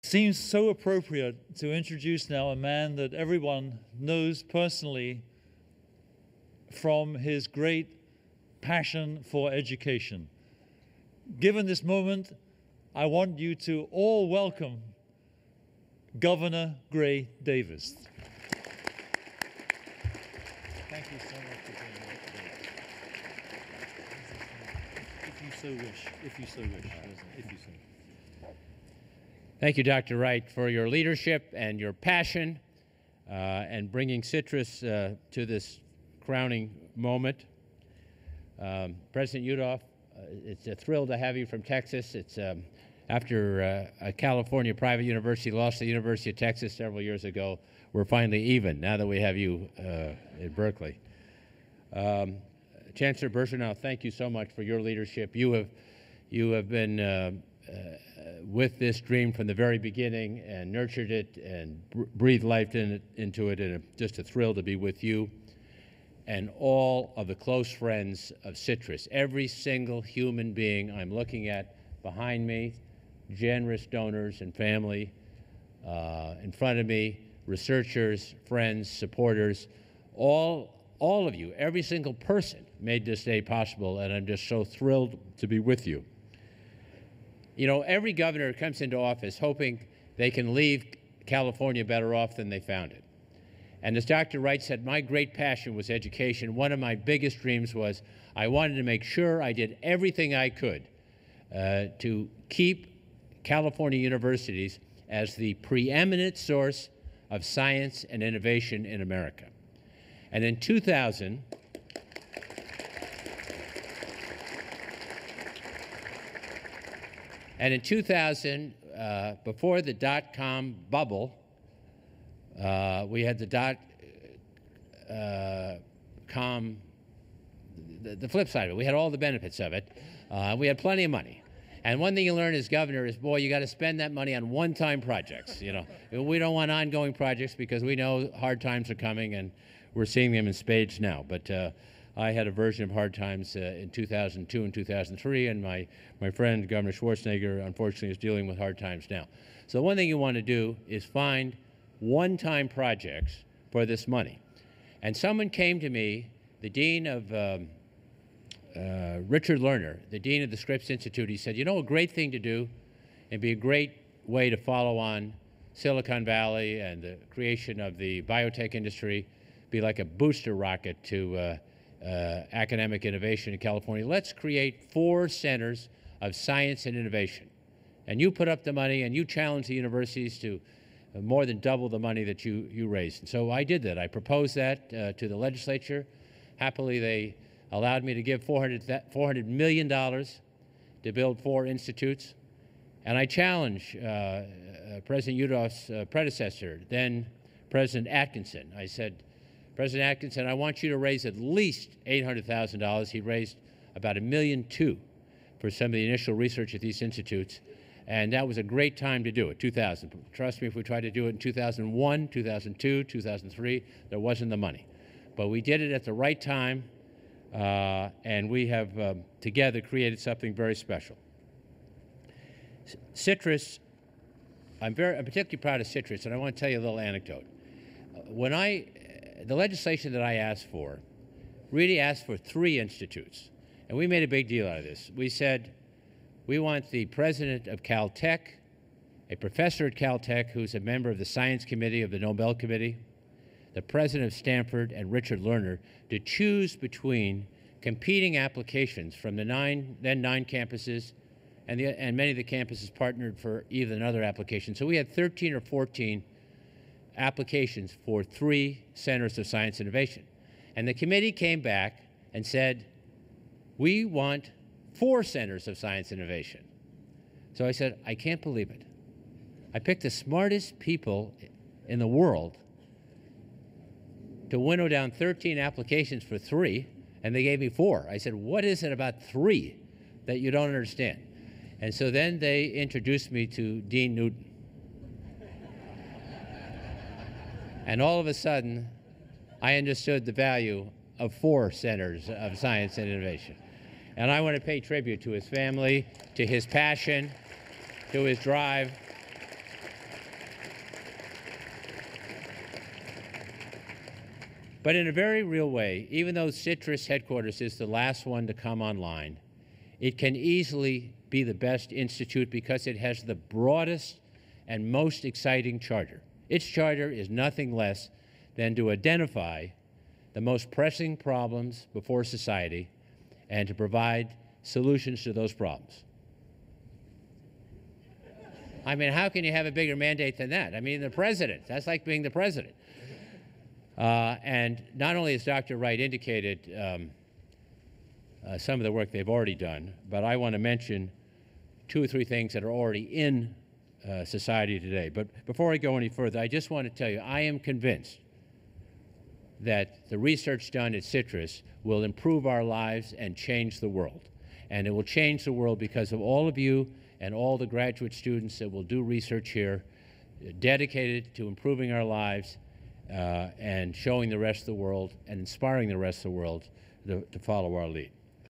Seems so appropriate to introduce now a man that everyone knows personally from his great passion for education. Given this moment, I want you to all welcome Governor Gray Davis. Thank you so much for being here today. If you so wish, if you so wish, if you so. Thank you, Dr. Wright, for your leadership and your passion and bringing Citrus to this crowning moment. President Yudof, it's a thrill to have you from Texas. It's after a California private university lost the University of Texas several years ago, we're finally even now that we have you at Berkeley. Chancellor Birgeneau, thank you so much for your leadership. You have been with this dream from the very beginning and nurtured it and breathed life into it, and just a thrill to be with you and all of the close friends of Citrus. Every single human being I'm looking at behind me, generous donors and family in front of me, researchers, friends, supporters, all of you, every single person made this day possible, and I'm just so thrilled to be with you. You know, every governor comes into office hoping they can leave California better off than they found it. And as Dr. Wright said, my great passion was education. One of my biggest dreams was I wanted to make sure I did everything I could to keep California universities as the preeminent source of science and innovation in America. And in 2000, before the dot-com bubble, we had the dot-com, the flip side of it. We had all the benefits of it. We had plenty of money. And one thing you learn as governor is, boy, you got to spend that money on one-time projects. You know, we don't want ongoing projects because we know hard times are coming, and we're seeing them in spades now. But I had a version of hard times in 2002 and 2003, and my friend Governor Schwarzenegger, unfortunately, is dealing with hard times now. So one thing you want to do is find one-time projects for this money. And someone came to me, the dean of Richard Lerner, the dean of the Scripps Institute. He said, you know, a great thing to do and be a great way to follow on Silicon Valley and the creation of the biotech industry, be like a booster rocket to academic innovation in California. Let's create 4 centers of science and innovation. And you put up the money and you challenge the universities to more than double the money that you raised. And so I did that. I proposed that to the legislature. Happily, they allowed me to give $400 million to build 4 institutes. And I challenged President Yudof's predecessor, then President Atkinson. I said, President Atkinson, I want you to raise at least $800,000. He raised about $1.2 million for some of the initial research at these institutes. And that was a great time to do it, 2000. Trust me, if we tried to do it in 2001, 2002, 2003, there wasn't the money. But we did it at the right time, and we have together created something very special. Citrus, I'm particularly proud of Citrus, and I want to tell you a little anecdote. The legislation that I asked for really asked for 3 institutes, and we made a big deal out of this. We said, we want the president of Caltech, a professor at Caltech who's a member of the Science Committee of the Nobel Committee, the president of Stanford, and Richard Lerner to choose between competing applications from the 9 campuses, and many of the campuses partnered for even another application. So we had 13 or 14 applications for 3 centers of science innovation. And the committee came back and said, we want 4 centers of science innovation. So I said, I can't believe it. I picked the smartest people in the world to winnow down 13 applications for 3, and they gave me 4. I said, what is it about 3 that you don't understand? And so then they introduced me to Dean Newton. And all of a sudden, I understood the value of 4 centers of science and innovation. And I want to pay tribute to his family, to his passion, to his drive. But in a very real way, even though Citrus headquarters is the last one to come online, it can easily be the best institute because it has the broadest and most exciting charter. Its charter is nothing less than to identify the most pressing problems before society and to provide solutions to those problems. I mean, how can you have a bigger mandate than that? I mean, the president, that's like being the president. And not only has Dr. Wright indicated some of the work they've already done, but I want to mention 2 or 3 things that are already in society today. But before I go any further, I just want to tell you, I am convinced that the research done at Citrus will improve our lives and change the world. And it will change the world because of all of you and all the graduate students that will do research here, dedicated to improving our lives and showing the rest of the world and inspiring the rest of the world to follow our lead.